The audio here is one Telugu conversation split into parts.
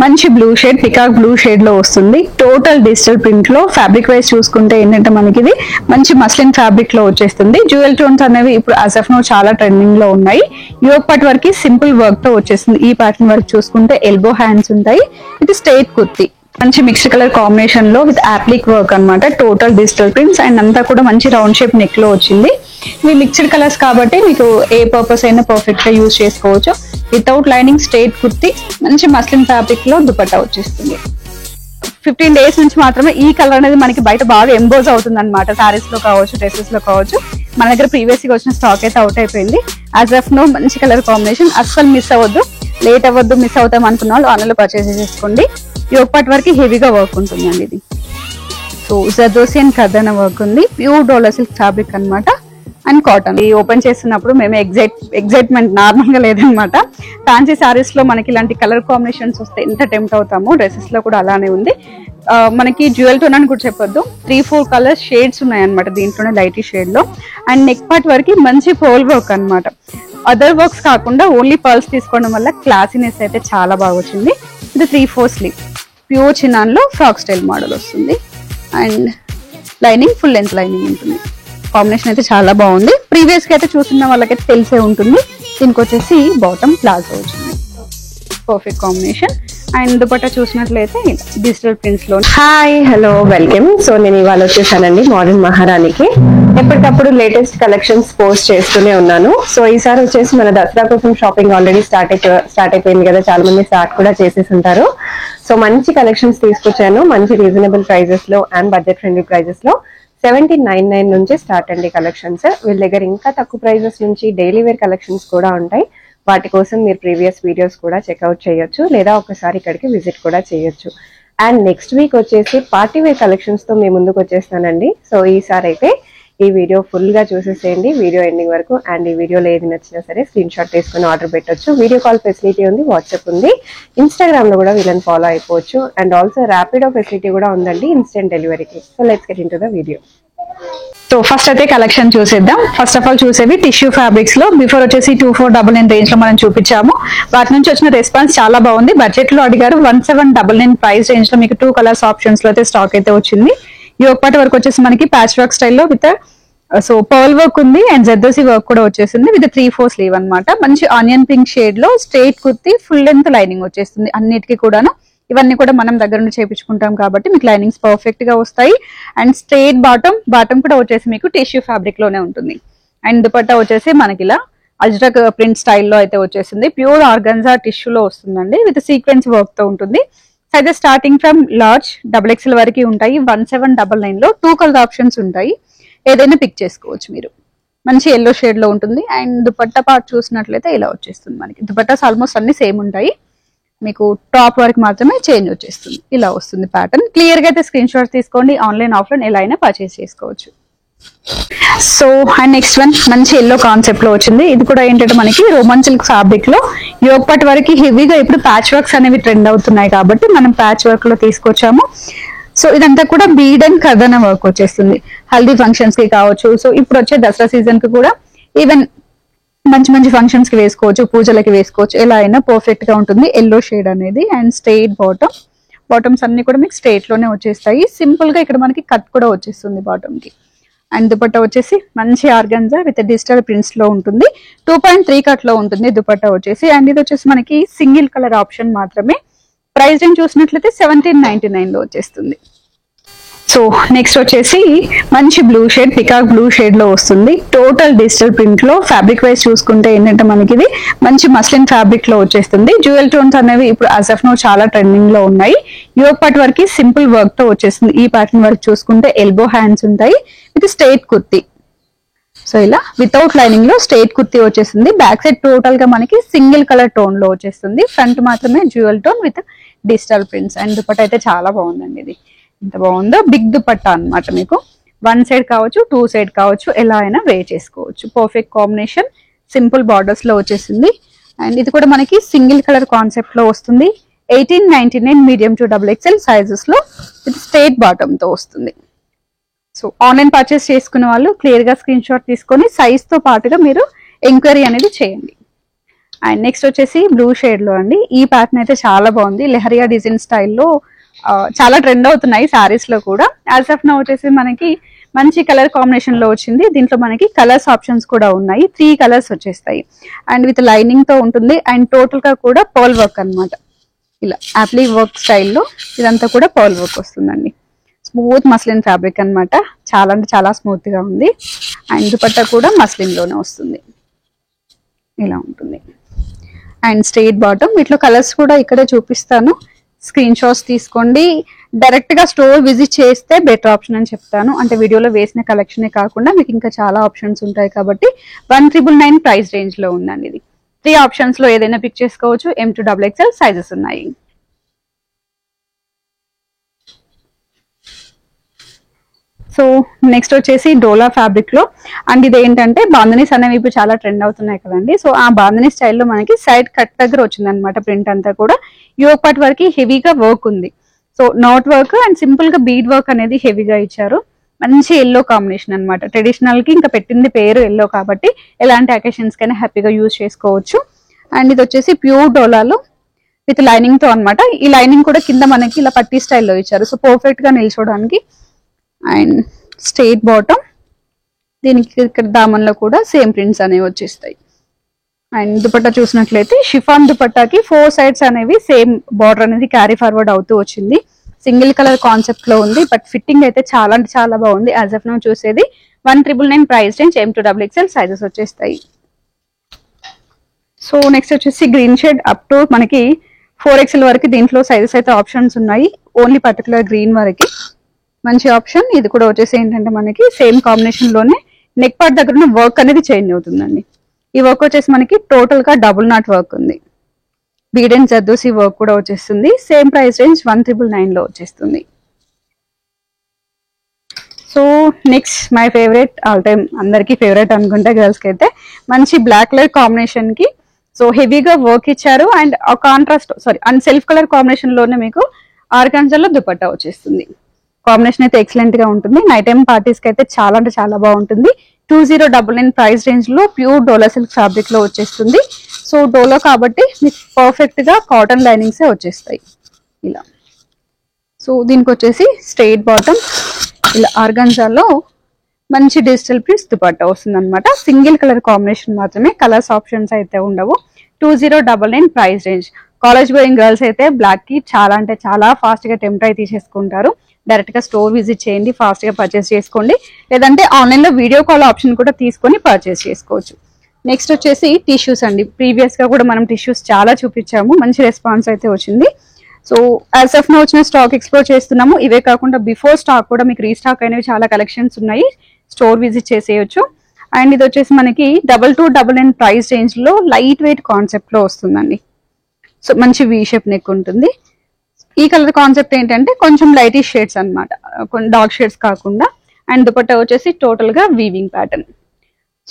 మంచి blue shade, peacock blue shade లో వస్తుంది. టోటల్ డిజిటల్ ప్రింట్ లో ఫ్యాబ్రిక్ వైజ్ చూసుకుంటే ఏంటంటే మనకి ఇది మంచి మస్లిన్ ఫ్యాబ్రిక్ లో వచ్చేస్తుంది. జ్యువెల్ టోన్స్ అనేవి ఇప్పుడు యాజ్ ఆఫ్ నౌ చాలా ట్రెండింగ్ లో ఉన్నాయి. యోక్ పార్ట్ వరకు సింపుల్ వర్క్ తో వచ్చేస్తుంది. ఈ ప్యాటర్న్ వర్క్ చూసుకుంటే ఎల్బో హ్యాండ్స్ ఉంటాయి. ఇది స్ట్రైట్ కుర్తి, మంచి మిక్స్డ్ కలర్ కాంబినేషన్ లో విత్ అప్లిక్ వర్క్ అన్నమాట. టోటల్ డిజిటల్ ప్రింట్స్ అండ్ అంతా కూడా మంచి రౌండ్ షేప్ నెక్ లో వచ్చింది. ఇవి మిక్స్డ్ కలర్స్ కాబట్టి మీకు ఏ పర్పస్ అయినా పర్ఫెక్ట్ గా యూజ్ చేసుకోవచ్చు. వితౌట్ లైనింగ్ స్ట్రైట్ కుర్తి, మంచి మస్లిన్ ఫ్యాబ్రిక్ లో దుపట్టా వచ్చేస్తుంది. 15 days నుంచి మాత్రమే ఈ కలర్ అనేది మనకి బయట బాగా ఎంబోజ్ అవుతుంది అనమాట. సారీస్ లో కావచ్చు, డ్రెస్సెస్ లో కావచ్చు. మన దగ్గర ప్రీవియస్ గా వచ్చిన స్టాక్ అయితే అవుట్ అయిపోయింది. యాజ్ ఆఫ్ నో మంచి కలర్ కాంబినేషన్, అస్సలు మిస్ అవ్వద్దు. లేట్ అవ్వద్దు, మిస్ అవుతాం అనుకున్న వాళ్ళు ఆన్లైన్ పర్చేస్ చేసుకోండి. యోక్ పార్ట్ వరకు హెవీగా వర్క్ ఉంటుందండి. ఇది సో జర్దోసి అండ్ కర్దానా వర్క్ ఉంది. ప్యూర్ డోలా సిల్క్ ఫ్యాబ్రిక్ అనమాట అండ్ కాటన్. ఈ ఓపెన్ చేస్తున్నప్పుడు మేము ఎగ్జైట్మెంట్ నార్మల్ గా లేదనమాట. ఫ్యాన్సీ సారీస్ లో మనకి ఇలాంటి కలర్ కాంబినేషన్స్ వస్తే ఎంత టెంప్ట్ అవుతామో, డ్రెస్సెస్ లో కూడా అలానే ఉంది. మనకి జ్యువెల్ టోన్ అని కూడా చెప్పొద్దు, 3-4 కలర్ షేడ్స్ ఉన్నాయన్నమాట దీంట్లోనే లైట్ షేడ్ లో. అండ్ నెక్ పార్ట్ వరకు మంచి పోల్ వర్క్ అనమాట. అదర్ వర్క్స్ కాకుండా ఓన్లీ పర్ల్స్ తీసుకోవడం వల్ల క్లాసీనెస్ అయితే చాలా బాగా వచ్చింది. ఇది 3/4 స్లీవ్, ప్యూర్ చినాన్ లో ఫ్రాక్ స్టైల్ మోడల్ వస్తుంది. And lining full length lining ఉంటుంది. కాంబినేషన్ అయితే చాలా బాగుంది. ప్రీవియస్ గా అయితే చూస్తున్న వాళ్ళకైతే తెలిసే ఉంటుంది. దీనికి వచ్చేసి బాటమ్ ప్లాజో వచ్చింది, పర్ఫెక్ట్ కాంబినేషన్. అండ్ దుపట్టా చూసినట్లయితే డిజిటల్ ప్రింట్స్ లో. Hi, hello, welcome. సో నేను ఇవాళ వచ్చేసానండి మోడర్న్ మహారాణికి. ఎప్పటికప్పుడు లేటెస్ట్ కలెక్షన్స్ పోస్ట్ చేస్తూనే ఉన్నాను. సో ఈసారి వచ్చేసి మన దసరా కోసం షాపింగ్ ఆల్రెడీ స్టార్ట్ అయిపోయింది కదా, చాలా మంది స్టార్ట్ కూడా చేసేసి ఉంటారు. సో మంచి కలెక్షన్స్ తీసుకొచ్చాను, మంచి రీజనబుల్ ప్రైజెస్ లో అండ్ బడ్జెట్ ఫ్రెండ్లీ ప్రైజెస్ లో. 1799 నుంచి స్టార్ట్ అండి కలెక్షన్స్. వీళ్ళ దగ్గర ఇంకా తక్కువ ప్రైజెస్ నుంచి డైలీ వేర్ కలెక్షన్స్ కూడా ఉంటాయి. వాటి కోసం మీరు ప్రీవియస్ వీడియోస్ కూడా చెక్అవుట్ చేయొచ్చు, లేదా ఒకసారి ఇక్కడికి విజిట్ కూడా చేయొచ్చు. అండ్ నెక్స్ట్ వీక్ వచ్చేసి పార్టీ వేర్ కలెక్షన్స్ తో మీ ముందుకు వచ్చేస్తానండి. సో ఈసారి అయితే ఈ వీడియో ఫుల్ గా చూసేసేయండి వీడియో ఎండింగ్ వరకు. అండ్ ఈ వీడియోలో ఏది నచ్చినా సరే స్క్రీన్ షాట్ తీసుకుని ఆర్డర్ పెట్టొచ్చు. వీడియో కాల్ ఫెసిలిటీ ఉంది, వాట్సాప్ ఉంది, ఇన్స్టాగ్రామ్ లో కూడా వీళ్ళని ఫాలో అయిపోవచ్చు. అండ్ ఆల్సో ర్యాపిడో ఫెసిలిటీ కూడా ఉందండి ఇన్స్టెంట్ డెలివరీకి. So let's get into the video. So first అయితే కలెక్షన్ చూసేద్దాం. ఫస్ట్ ఆఫ్ ఆల్ చూసేవి టిష్యూ ఫ్యాబ్రిక్స్ లో. బిఫోర్ వచ్చేసి 2499 రేంజ్ లో మనం చూపించాము. వాటి నుంచి వచ్చిన రెస్పాన్స్ చాలా బాగుంది. బడ్జెట్ లో అడిగారు. 1799 ప్రైస్ రేంజ్ లో మీకు 2 కలర్స్ ఆప్షన్స్ లో అయితే స్టాక్ అయితే వచ్చింది. యోక్ పార్ట్ వరకు వచ్చేసి మనకి ప్యాచ్ వర్క్ స్టైల్లో విత్ సో పర్ల్ వర్క్ ఉంది అండ్ జర్దోసి వర్క్ కూడా వచ్చేసింది విత్ 3/4 స్లీవ్ అనమాట. మంచి ఆనియన్ పింక్ షేడ్ లో straight kurti, full length lining వచ్చేస్తుంది అన్నిటికీ కూడాను. ఇవన్నీ కూడా మనం దగ్గర నుండి చేయించుకుంటాం కాబట్టి మీకు లైనింగ్స్ పర్ఫెక్ట్ గా వస్తాయి. అండ్ స్ట్రైట్ బాటమ్ కూడా వచ్చేసి మీకు టిష్యూ ఫ్యాబ్రిక్ లోనే ఉంటుంది. అండ్ దుపట్టా వచ్చేసి మనకి ఇలా అజ్రక్ ప్రింట్ స్టైల్లో అయితే వచ్చేసింది. ప్యూర్ ఆర్గన్జా టిష్యూలో వస్తుందండి విత్ సీక్వెన్స్ వర్క్ తో ఉంటుంది. Sizes starting from large XXL వరకు ఉంటాయి. 1799 లో 2 కలర్ ఆప్షన్స్ ఉంటాయి, ఏదైనా పిక్ చేసుకోవచ్చు మీరు. మంచి ఎల్లో షేడ్ లో ఉంటుంది. అండ్ దుపట్టా పార్ట్ చూసినట్లయితే ఇలా వచ్చేస్తుంది. మనకి దుపట్టాస్ ఆల్మోస్ట్ అన్ని సేమ్ ఉంటాయి, మీకు టాప్ వరకు మాత్రమే చేంజ్ వచ్చేస్తుంది. ఇలా వస్తుంది ప్యాటర్న్. క్లియర్ గా అయితే స్క్రీన్ షాట్ తీసుకోండి. ఆన్లైన్ ఆఫ్లైన్ ఎలా అయినా పర్చేస్ చేసుకోవచ్చు. సో అండ్ నెక్స్ట్ వన్ మంచి ఎల్లో కాన్సెప్ట్ లో వచ్చింది. ఇది కూడా ఏంటంటే మనకి రోమన్ సిల్క్ ఫ్యాబ్రిక్ లో యోక్ పార్ట్ వరకు హెవీగా ఇప్పుడు ప్యాచ్ వర్క్స్ అనేవి ట్రెండ్ అవుతున్నాయి కాబట్టి మనం ప్యాచ్ వర్క్ లో తీసుకొచ్చాము. సో ఇదంతా కూడా బీడ్ అండ్ కర్దానా వర్క్ వచ్చేస్తుంది. హల్దీ ఫంక్షన్స్ కి కావచ్చు. సో ఇప్పుడు వచ్చే దసరా సీజన్ కి కూడా ఈవెన్ మంచి మంచి ఫంక్షన్స్ కి వేసుకోవచ్చు, పూజలకి వేసుకోవచ్చు, ఎలా అయినా పర్ఫెక్ట్ గా ఉంటుంది. ఎల్లో షేడ్ అనేది అండ్ స్ట్రైట్ బాటమ్స్ అన్ని కూడా మీకు స్ట్రైట్ లోనే వచ్చేస్తాయి. సింపుల్ గా ఇక్కడ మనకి కట్ కూడా వచ్చేస్తుంది బాటమ్ కి. అండ్ దుపట్టా వచ్చేసి మంచి ఆర్గన్జా విత్ డిజిటల్ ప్రింట్స్ లో ఉంటుంది. 2.3 కట్ లో ఉంటుంది దుపట్టా వచ్చేసి. అండ్ ఇది వచ్చేసి మనకి సింగిల్ కలర్ ఆప్షన్ మాత్రమే. ప్రైస్ రేంజ్ చూసినట్లయితే 1799 లో వచ్చేస్తుంది. సో నెక్స్ట్ వచ్చేసి మంచి blue shade, peacock blue shade లో వస్తుంది. టోటల్ డిజిటల్ ప్రింట్ లో ఫ్యాబ్రిక్ వైజ్ చూసుకుంటే ఏంటంటే మనకి ఇది మంచి మస్లిన్ ఫ్యాబ్రిక్ లో వచ్చేస్తుంది. జ్యువెల్ టోన్స్ అనేవి ఇప్పుడు యాజ్ ఆఫ్ నో చాలా ట్రెండింగ్ లో ఉన్నాయి. యోక్ పార్ట్ వరకు సింపుల్ వర్క్ తో వచ్చేస్తుంది. ఈ ప్యాటర్న్ వర్క్ చూసుకుంటే ఎల్బో హ్యాండ్స్ ఉంటాయి విత్ స్ట్రైట్ కుర్తి. సో ఇలా వితౌట్ లైనింగ్ లో స్ట్రైట్ కుర్తి వచ్చేస్తుంది. బ్యాక్ సైడ్ టోటల్ గా మనకి సింగిల్ కలర్ టోన్ లో వచ్చేస్తుంది. ఫ్రంట్ మాత్రమే jewel tone with digital prints. And dupatta అయితే చాలా బాగుందండి. ఇది ఎంత బాగుందో, బిగ్ దుపట్టా అన్నమాట. మీకు 1 సైడ్ కావచ్చు, 2 సైడ్ కావచ్చు, ఎలా అయినా వే చేసుకోవచ్చు. పర్ఫెక్ట్ కాంబినేషన్, సింపుల్ బార్డర్స్ లో వచ్చేసింది. అండ్ ఇది కూడా మనకి సింగిల్ కలర్ కాన్సెప్ట్ లో వస్తుంది. 1899 మీడియం టు XXL సైజెస్ లో ఇది స్ట్రైట్ బాటమ్ తో వస్తుంది. సో ఆన్లైన్ పర్చేస్ చేసుకునే వాళ్ళు క్లియర్ గా స్క్రీన్ షాట్ తీసుకొని సైజ్ తో పాటుగా మీరు ఎంక్వైరీ అనేది చేయండి. అండ్ నెక్స్ట్ వచ్చేసి బ్లూ షేడ్ లో అండి. ఈ ప్యాటర్న్ అయితే చాలా బాగుంది. లెహరియా డిజైన్ స్టైల్లో చాలా ట్రెండ్ అవుతున్నాయి సారీస్ లో కూడా. యాజ్ ఆఫ్ నౌ వచ్చేసి మనకి మంచి కలర్ కాంబినేషన్ లో వచ్చింది. దీంట్లో మనకి కలర్స్ ఆప్షన్స్ కూడా ఉన్నాయి. 3 కలర్స్ వచ్చేస్తాయి అండ్ విత్ లైనింగ్ తో ఉంటుంది. అండ్ టోటల్ గా కూడా పర్ల్ వర్క్ అన్నమాట. ఇలా యాప్లీ వర్క్ స్టైల్లో ఇదంతా కూడా పర్ల్ వర్క్ వస్తుందండి. స్మూత్ మస్లిన్ ఫ్యాబ్రిక్ అన్నమాట. చాలా అంటే చాలా స్మూత్ గా ఉంది. అండ్ దుపట్టా కూడా మస్లిన్ లోనే వస్తుంది. ఇలా ఉంటుంది. And straight bottom. వీటిలో కలర్స్ కూడా ఇక్కడే చూపిస్తాను, స్క్రీన్ షాట్స్ తీసుకోండి. డైరెక్ట్ గా స్టోర్ విజిట్ చేస్తే బెటర్ ఆప్షన్ అని చెప్తాను. అంటే వీడియోలో వేసిన కలెక్షనే కాకుండా మీకు ఇంకా చాలా ఆప్షన్స్ ఉంటాయి కాబట్టి 1999 ప్రైస్ రేంజ్ లో ఉందండి. ఇది 3 ఆప్షన్స్ లో ఏదైనా పిక్ చేసుకోవచ్చు. M to XXL సైజెస్ ఉన్నాయి. సో నెక్స్ట్ వచ్చేసి డోలా ఫ్యాబ్రిక్ లో అండ్ ఇది ఏంటంటే బాందనీస్ అనేవి ఇప్పుడు చాలా ట్రెండ్ అవుతున్నాయి కదండి. సో ఆ బాందనీ స్టైల్లో మనకి సైడ్ కట్ దగ్గర వచ్చింది అనమాట. ప్రింట్ అంతా కూడా యోక్ పార్ట్ వరకు హెవీగా వర్క్ ఉంది. So not work and simple గా బీడ్ వర్క్ అనేది హెవీగా ఇచ్చారు. మంచి ఎల్లో కాంబినేషన్ అనమాట. ట్రెడిషనల్ కి ఇంకా పెట్టింది పేరు ఎల్లో కాబట్టి ఎలాంటి అకేషన్స్ కైనా హ్యాపీగా యూజ్ చేసుకోవచ్చు. అండ్ ఇది వచ్చేసి ప్యూర్ డోలాలో విత్ లైనింగ్ తో అనమాట. ఈ లైనింగ్ కూడా కింద మనకి ఇలా పట్టీ స్టైల్లో ఇచ్చారు. సో పర్ఫెక్ట్ గా నిల్చోడానికి. And straight bottom. దీనికి ఇక్కడ దామన్లో కూడా సేమ్ ప్రింట్స్ అనేవి వచ్చేస్తాయి. అండ్ దుపట్టా చూసినట్లయితే షిఫాన్ దుపట్టాకి 4 సైడ్స్ అనేవి సేమ్ బార్డర్ అనేది క్యారీ ఫార్వర్డ్ అవుతూ వచ్చింది. సింగిల్ కలర్ కాన్సెప్ట్ లో ఉంది. బట్ ఫిట్టింగ్ అయితే చాలా అంటే చాలా బాగుంది. యాజ్ ఆఫ్ నౌ చూసేది 1999 price range. M to XXL sizes వచ్చేస్తాయి. సో నెక్స్ట్ వచ్చేసి గ్రీన్ షేడ్ అప్ టు మనకి 4XL వరకు దీంట్లో సైజెస్ అయితే ఆప్షన్స్ ఉన్నాయి. ఓన్లీ పర్టికులర్ గ్రీన్ వరకు మంచి ఆప్షన్. ఇది కూడా వచ్చేసి ఏంటంటే మనకి సేమ్ కాంబినేషన్ లోనే నెక్ పార్ట్ దగ్గర ఉన్న వర్క్ అనేది చేంజ్ అవుతుందండి. ఈ వర్క్ వచ్చేసి మనకి టోటల్ గా డబుల్ నాట్ వర్క్ ఉంది. బీడ్ అండ్ జర్దోసి వర్క్ కూడా వచ్చేస్తుంది. సేమ్ ప్రైస్ రేంజ్ 1999 లో వచ్చేస్తుంది. So next my favourite all time, అందరికి ఫేవరెట్ అనుకుంటే గర్ల్స్ కి అయితే మంచి బ్లాక్ కలర్ కాంబినేషన్ కి సో హెవీగా వర్క్ ఇచ్చారు. And contrast and self colour combination లోనే మీకు ఆర్గాన్జాలో దుపట్టా వచ్చేస్తుంది. కాంబినేషన్ అయితే ఎక్సలెంట్ గా ఉంటుంది. నైట్ టైం పార్టీస్ కి అయితే చాలా అంటే చాలా బాగుంటుంది. 2099 ప్రైస్ రేంజ్ లో ప్యూర్ డోలా సిల్క్ ఫ్యాబ్రిక్ లో వచ్చేస్తుంది. సో డోలా కాబట్టి మీకు పర్ఫెక్ట్ గా కాటన్ లైనింగ్స్ వచ్చేస్తాయి ఇలా. సో దీనికి వచ్చేసి స్ట్రెయిట్ బాటమ్, ఇలా ఆర్గాన్జాలో మంచి డిజిటల్ ప్రింట్స్ దుపట్టా వస్తుంది అనమాట. సింగిల్ కలర్ కాంబినేషన్ మాత్రమే, కలర్స్ ఆప్షన్స్ అయితే ఉండవు. 2099 price range. College going girls అయితే బ్లాక్ కి చాలా అంటే చాలా ఫాస్ట్ గా టెంప్ట్ అయి తీసేసుకుంటారు. డైరెక్ట్ గా స్టోర్ విజిట్ చేయండి, ఫాస్ట్ గా పర్చేస్ చేసుకోండి. లేదంటే ఆన్లైన్ లో వీడియో కాల్ ఆప్షన్ కూడా తీసుకొని పర్చేస్ చేసుకోవచ్చు. నెక్స్ట్ వచ్చేసి టిష్యూస్ అండి. ప్రీవియస్ గా కూడా మనం టిష్యూస్ చాలా చూపించాము, మంచి రెస్పాన్స్ అయితే వచ్చింది. సో యాజ్ ఆఫ్ నౌ వచ్చిన స్టాక్ ఎక్స్ప్లోర్ చేస్తున్నాము. ఇవే కాకుండా బిఫోర్ స్టాక్ కూడా మీకు రీస్టాక్ అనేవి చాలా కలెక్షన్స్ ఉన్నాయి, స్టోర్ విజిట్ చేసేయచ్చు. అండ్ ఇది వచ్చేసి మనకి 2299 ప్రైస్ రేంజ్ లో లైట్ వెయిట్ కాన్సెప్ట్ లో వస్తుందండి. సో మంచి వీ షేప్ నెక్ ఉంటుంది. ఈ కలర్ కాన్సెప్ట్ ఏంటంటే కొంచెం లైటిష్ షేడ్స్ అనమాట, కొన్ని డార్క్ షేడ్స్ కాకుండా. అండ్ దుపట్టా వచ్చేసి టోటల్ గా వీవింగ్ ప్యాటర్న్.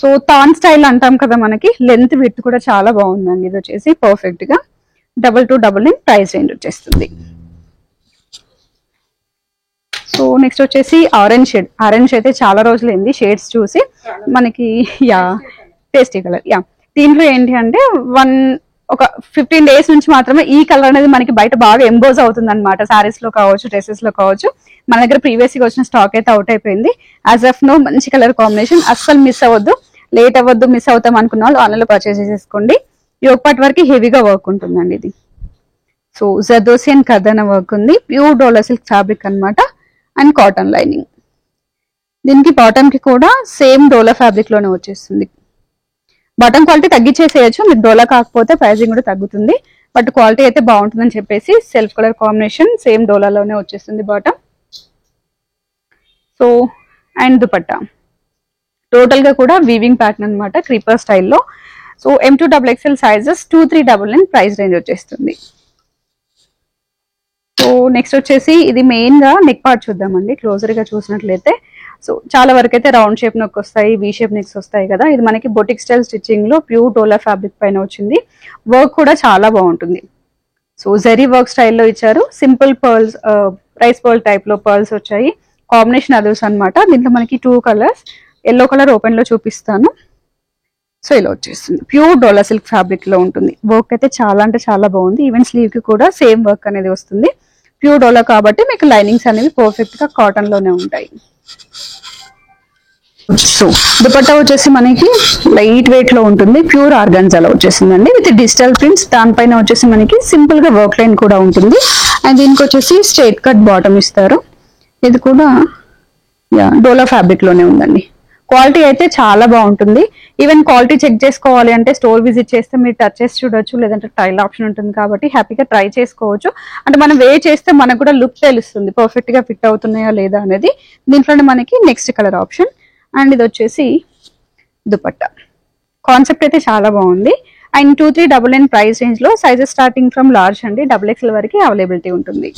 సో తాన్ స్టైల్ అంటాం కదా, మనకి లెంత్ విడ్త్ కూడా చాలా బాగుందండి. ఇది వచ్చేసి పర్ఫెక్ట్ గా 2299 ప్రైస్ రేంజ్ వచ్చేస్తుంది. సో నెక్స్ట్ వచ్చేసి ఆరెంజ్ షేడ్. ఆరెంజ్ అయితే చాలా రోజులైంది షేడ్స్ చూసి మనకి. Yeah tasty colour. యా దీంట్లో ఏంటి అంటే ఒక 15 డేస్ నుంచి మాత్రమే ఈ కలర్ అనేది మనకి బయట బాగా ఎంబోజ్ అవుతుంది అనమాట. సారీస్ లో కావచ్చు, డ్రెస్సెస్ లో కావచ్చు. మన దగ్గర ప్రీవియస్ గా వచ్చిన స్టాక్ అయితే అవుట్ అయిపోయింది. యాజ్ ఆఫ్ నో మంచి కలర్ కాంబినేషన్, అస్సలు మిస్ అవ్వద్దు. లేట్ అవ్వద్దు, మిస్ అవుతాం అనుకున్న వాళ్ళు ఆన్లైన్ లో పర్చేస్ చేసేసుకోండి. యోక్ పార్ట్ వరకు హెవీగా వర్క్ ఉంటుందండి ఇది. సో జర్దోసి అండ్ కర్దానా వర్క్ ఉంది. ప్యూర్ డోలా సిల్క్ ఫ్యాబ్రిక్ అనమాట. And cotton lining. దీనికి బాటమ్ కి కూడా సేమ్ డోలా ఫ్యాబ్రిక్ లోనే వచ్చేస్తుంది. బాటమ్ క్వాలిటీ తగ్గించేసేయచ్చు, మీకు డోలా కాకపోతే ప్రైజింగ్ కూడా తగ్గుతుంది. బట్ క్వాలిటీ అయితే బాగుంటుందని చెప్పేసి సెల్ఫ్ కలర్ కాంబినేషన్ సేమ్ డోలాలోనే వచ్చేస్తుంది bottom. So and dupatta total గా కూడా వీవింగ్ ప్యాటర్న్ అనమాట, క్రీపర్ స్టైల్లో. So M to XXL sizes 2399 price range వచ్చేస్తుంది. సో నెక్స్ట్ వచ్చేసి ఇది మెయిన్ గా నెక్ పార్ట్ చూద్దామండి క్లోజర్ గా చూసినట్లయితే. సో చాలా వరకు అయితే రౌండ్ షేప్ నెక్ వస్తాయి, వీ షేప్ నెక్స్ వస్తాయి కదా. ఇది మనకి బొటిక్ స్టైల్ స్టిచ్చింగ్ లో ప్యూర్ డోలా ఫ్యాబ్రిక్ పైన వచ్చింది. వర్క్ కూడా చాలా బాగుంటుంది. సో జరీ వర్క్ స్టైల్లో ఇచ్చారు. Simple pearls, rice pearl type లో పర్ల్స్ వచ్చాయి. కాంబినేషన్ అదర్స్ అనమాట. దీంట్లో మనకి 2 కలర్స్. ఎల్లో కలర్ ఓపెన్ లో చూపిస్తాను. సో ఇలా వచ్చేస్తుంది. ప్యూర్ డోలా సిల్క్ ఫ్యాబ్రిక్ లో ఉంటుంది. వర్క్ అయితే చాలా అంటే చాలా బాగుంది. ఈవెన్ స్లీవ్ కి కూడా సేమ్ వర్క్ అనేది వస్తుంది. ప్యూర్ డోలా కాబట్టి మీకు లైనింగ్స్ అనేవి పర్ఫెక్ట్ గా కాటన్ లోనే ఉంటాయి. సో దుపట్టా వచ్చేసి మనకి లైట్ వెయిట్ లో ఉంటుంది. ప్యూర్ ఆర్గాన్జాలో వచ్చేసిందండి విత్ డిజిటల్ ప్రింట్స్. దానిపైన వచ్చేసి మనకి సింపుల్ గా వర్క్ లైన్ కూడా ఉంటుంది. అండ్ దీనికి వచ్చేసి స్ట్రైట్ కట్ బాటమ్ ఇస్తారు. ఇది కూడా డోలా ఫ్యాబ్రిక్ లోనే ఉందండి. క్వాలిటీ అయితే చాలా బాగుంటుంది. ఈవెన్ క్వాలిటీ చెక్ చేసుకోవాలి అంటే స్టోర్ విజిట్ చేస్తే మీరు టచ్ చేసి చూడొచ్చు, లేదంటే ట్రయల్ ఆప్షన్ ఉంటుంది కాబట్టి హ్యాపీగా ట్రై చేసుకోవచ్చు. అంటే మనం వే చేస్తే మనకు కూడా లుక్ తెలుస్తుంది పర్ఫెక్ట్ గా ఫిట్ అవుతున్నాయా లేదా అనేది. దీంట్లోనే మనకి నెక్స్ట్ కలర్ ఆప్షన్. అండ్ ఇది వచ్చేసి దుపట్టా. కాన్సెప్ట్ అయితే చాలా బాగుంది. అండ్ 2399 ప్రైస్ రేంజ్ లో సైజెస్ స్టార్టింగ్ ఫ్రమ్ లార్జ్ అండి XXL వరకు అవైలబిలిటీ ఉంటుంది.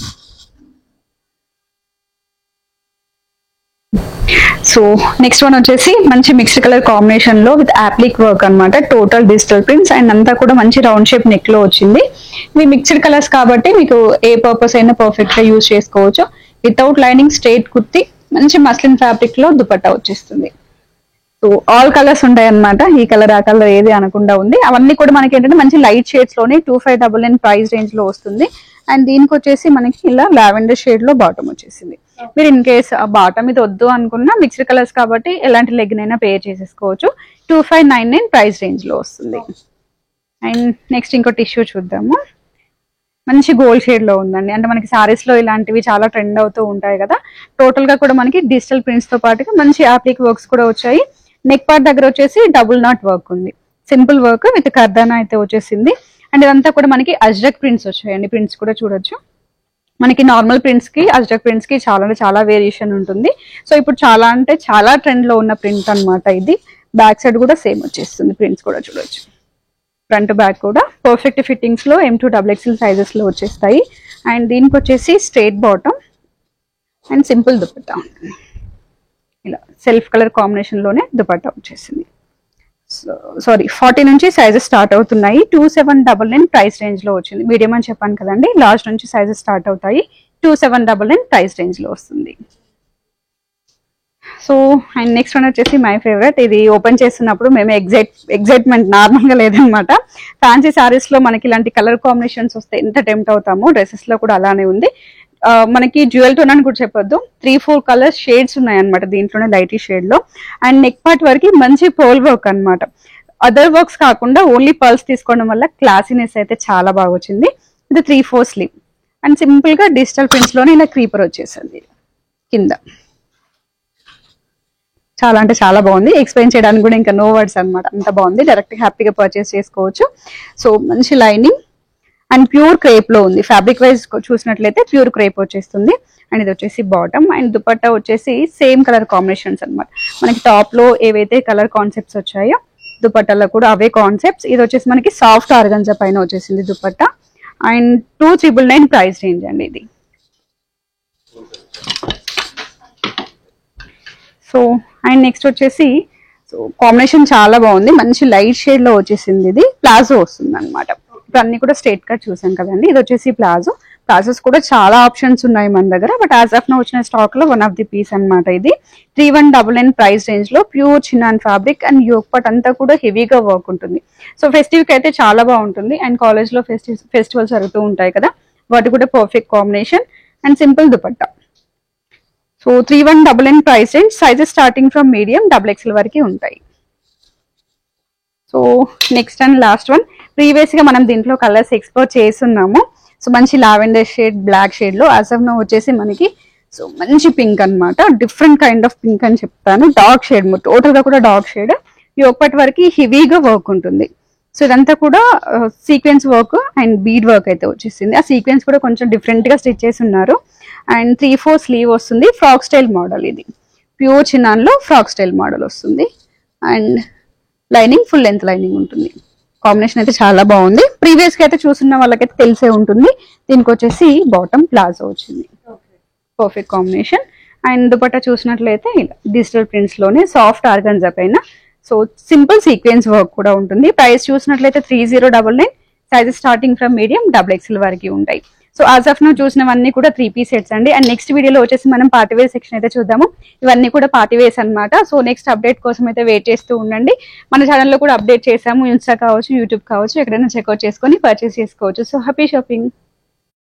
సో నెక్స్ట్ వన్ వచ్చేసి మంచి మిక్స్డ్ కలర్ కాంబినేషన్ లో విత్ యాప్లిక్ వర్క్ అన్నమాట. టోటల్ డిజిటల్ ప్రింట్స్ అండ్ అంతా కూడా మంచి రౌండ్ షేప్ నెక్ లో వచ్చింది. ఇవి మిక్స్డ్ కలర్స్ కాబట్టి మీకు ఏ పర్పస్ అయినా పర్ఫెక్ట్ గా యూజ్ చేసుకోవచ్చు. వితౌట్ లైనింగ్ స్ట్రైట్ కుర్తి మంచి మస్లిన్ ఫ్యాబ్రిక్ లో దుపట్టా వచ్చేస్తుంది. సో ఆల్ కలర్స్ ఉంటాయి అన్నమాట. ఈ కలర్ ఆ కలర్ ఏది అనకుండా ఉంది. అవన్నీ కూడా మనకి ఏంటంటే మంచి లైట్ షేడ్స్ లోనే 2599 ప్రైస్ రేంజ్ లో వస్తుంది. అండ్ దీనికి వచ్చేసి మనకి ఇలా లావెండర్ షేడ్ లో బాటమ్ వచ్చేసింది. మీరు ఇన్ కేస్ ఆ బాటమ్ ఇది వద్దు అనుకున్నా మిక్స్డ్ కలర్స్ కాబట్టి ఎలాంటి లెగ్గిన్ అయినా పే చేసేసుకోవచ్చు. 2599 ప్రైస్ రేంజ్ లో వస్తుంది. అండ్ నెక్స్ట్ ఇంకో టిష్యూ చూద్దాము. మంచి గోల్డ్ షేడ్ లో ఉందండి. అంటే మనకి సారీస్ లో ఇలాంటివి చాలా ట్రెండ్ అవుతూ ఉంటాయి కదా. టోటల్ గా కూడా మనకి డిజిటల్ ప్రింట్స్ తో పాటుగా మంచి యాప్లిక్ వర్క్స్ కూడా వచ్చాయి. నెక్ పార్ట్ దగ్గర వచ్చేసి డబుల్ నాట్ వర్క్ ఉంది. సింపుల్ వర్క్ విత్ కర్దానా అయితే వచ్చేసింది. అండ్ ఇదంతా కూడా మనకి అజ్రక్ ప్రింట్స్ వచ్చాయండి. ప్రింట్స్ కూడా చూడొచ్చు. మనకి నార్మల్ ప్రింట్స్ కి అజ్రక్ ప్రింట్స్ కి చాలా అంటే చాలా వేరియేషన్ ఉంటుంది. సో ఇప్పుడు చాలా అంటే చాలా ట్రెండ్ లో ఉన్న ప్రింట్ అన్నమాట ఇది. బ్యాక్ సైడ్ కూడా సేమ్ వచ్చేస్తుంది. ప్రింట్స్ కూడా చూడొచ్చు. ఫ్రంట్ బ్యాక్ కూడా పర్ఫెక్ట్ ఫిట్టింగ్స్ లో M2 XXL సైజెస్ లో వచ్చేస్తాయి. అండ్ దీనికి వచ్చేసి straight bottom and simple dupatta ఉంటుంది. ఇలా సెల్ఫ్ కలర్ కాంబినేషన్ లోనే దుపట్టా వచ్చేసింది. సారీ 40 నుంచి సైజెస్ స్టార్ట్ అవుతున్నాయి. 2799 ప్రైస్ రేంజ్ లో వచ్చింది. మీడియం అని చెప్పాను కదండి. లాస్ట్ నుంచి సైజెస్ స్టార్ట్ అవుతాయి. 2799 ప్రైస్ రేంజ్ లో వస్తుంది. సో అండ్ నెక్స్ట్ వన్ వచ్చేసి మై ఫేవరెట్. ఇది ఓపెన్ చేస్తున్నప్పుడు మేము ఎగ్జైట్మెంట్ నార్మల్ గా లేదనమాట. ఫ్యాన్సీ సారీస్ లో మనకి ఇలాంటి కలర్ కాంబినేషన్స్ వస్తే ఎంత టెంప్ట్ అవుతామో డ్రెస్సెస్ లో కూడా అలానే ఉంది. మనకి జ్యువెల్ టోన్ అని కూడా చెప్పొద్దు. 3-4 కలర్స్ షేడ్స్ ఉన్నాయి అనమాట దీంట్లోనే లైట్ షేడ్ లో. అండ్ నెక్ పార్ట్ వరకు మంచి పర్ల్ వర్క్ అనమాట. అదర్ వర్క్స్ కాకుండా ఓన్లీ పర్ల్స్ తీసుకోవడం వల్ల క్లాసీనెస్ అయితే చాలా బాగా వచ్చింది. ఇది 3/4 స్లీవ్ అండ్ సింపుల్ గా డిజిటల్ ప్రింట్స్ లోనే ఇలా క్రీపర్ వచ్చేసింది కింద. చాలా అంటే చాలా బాగుంది. ఎక్స్ప్లెయిన్ చేయడానికి కూడా ఇంకా నో వర్డ్స్ అనమాట. అంత బాగుంది. డైరెక్ట్ హ్యాపీగా పర్చేస్ చేసుకోవచ్చు. సో మంచి లైనింగ్ అండ్ ప్యూర్ క్రేప్ లో ఉంది. ఫ్యాబ్రిక్ వైజ్ చూసినట్లయితే ప్యూర్ క్రేప్ వచ్చేస్తుంది. అండ్ ఇది వచ్చేసి బాటమ్ అండ్ దుపట్టా వచ్చేసి సేమ్ కలర్ కాంబినేషన్స్ అనమాట. మనకి టాప్ లో ఏవైతే కలర్ కాన్సెప్ట్స్ వచ్చాయో దుపట్టాలో కూడా అవే కాన్సెప్ట్స్. ఇది వచ్చేసి మనకి సాఫ్ట్ ఆర్గంజా పైన వచ్చేసింది దుపట్టా. అండ్ 2999 ప్రైస్ రేంజ్ అండి ఇది. సో అండ్ నెక్స్ట్ వచ్చేసి సో కాంబినేషన్ చాలా బాగుంది. మంచి లైట్ షేడ్ లో వచ్చేసింది. ఇది ప్లాజో వస్తుంది అనమాట. ఇప్పుడు అన్ని కూడా స్ట్రైట్ కట్ చూసాం కదండి. ఇది వచ్చేసి ప్లాజో. ప్లాజోస్ కూడా చాలా ఆప్షన్స్ ఉన్నాయి మన దగ్గర. బట్ యాజ్ ఆఫ్ నో వచ్చిన స్టాక్ లో వన్ ఆఫ్ ది పీస్ అనమాట ఇది. 3199 ప్రైస్ రేంజ్ లో pure chinon fabric and yoke part అంతా కూడా హెవీగా వర్క్ ఉంటుంది. సో ఫెస్టివ్ కి అయితే చాలా బాగుంటుంది. అండ్ కాలేజ్ లో ఫెస్టివల్స్ జరుగుతూ ఉంటాయి కదా, వాటి కూడా perfect combination and simple dupatta. So 3199 price range. Sizes starting from medium XXL వరకు ఉంటాయి. So next and last one. Previous గా మనం దీంట్లో కలర్స్ ఎక్స్ప్లోర్ చేస్తున్నాము. సో మంచి లావెండర్ షేడ్, బ్లాక్ షేడ్ లో యాజ్ ఆఫ్ నౌ వచ్చేసి మనకి సో మంచి పింక్ అన్నమాట. డిఫరెంట్ కైండ్ ఆఫ్ పింక్ అని చెప్తాను. డార్క్ షేడ్, టోటల్ గా కూడా డార్క్ షేడ్. ఒకటి వరకు హెవీగా వర్క్ ఉంటుంది. సో ఇదంతా కూడా sequence work and bead work అయితే వచ్చేసింది. ఆ సీక్వెన్స్ కూడా కొంచెం డిఫరెంట్ గా స్టిచ్ చేసి ఉన్నారు. అండ్ 3/4 స్లీవ్ వస్తుంది. ఫ్రాక్ స్టైల్ మోడల్ ఇది. ప్యూర్ చిన్నాన్ లో ఫ్రాక్ స్టైల్ మోడల్ వస్తుంది. And lining full length lining ఉంటుంది. కాంబినేషన్ అయితే చాలా బాగుంది. ప్రీవియస్ గా అయితే చూస్తున్న వాళ్ళకైతే తెలిసే ఉంటుంది. దీనికి వచ్చేసి బాటమ్ ప్లాజో వచ్చింది. Perfect combination. అండ్ దుపట్టా చూసినట్లయితే ఇలా డిజిటల్ ప్రింట్స్ లోనే సాఫ్ట్ ఆర్గంజా పైన సో సింపుల్ సీక్వెన్స్ వర్క్ కూడా ఉంటుంది. ప్రైస్ చూసినట్లయితే 3099. Sizes starting from medium XXL వరకు ఉంటాయి. సో యాజ్ ఆఫ్ నౌ చూసినవన్నీ కూడా 3-piece సెట్స్ అండి. అండ్ నెక్స్ట్ వీడియోలో వచ్చేసి మనం పార్టీ వేర్ సెక్షన్ అయితే చూద్దాము. ఇవన్నీ కూడా పార్టీ వేర్స్ అన్నమాట. సో నెక్స్ట్ అప్డేట్ కోసం అయితే వెయిట్ చేస్తూ ఉండండి. మన ఛానల్లో కూడా అప్డేట్ చేసాము, ఇన్స్టా కావచ్చు, యూట్యూబ్ కావచ్చు, ఎక్కడైనా చెక్అవుట్ చేసుకొని పర్చేస్ చేసుకోవచ్చు. So happy shopping.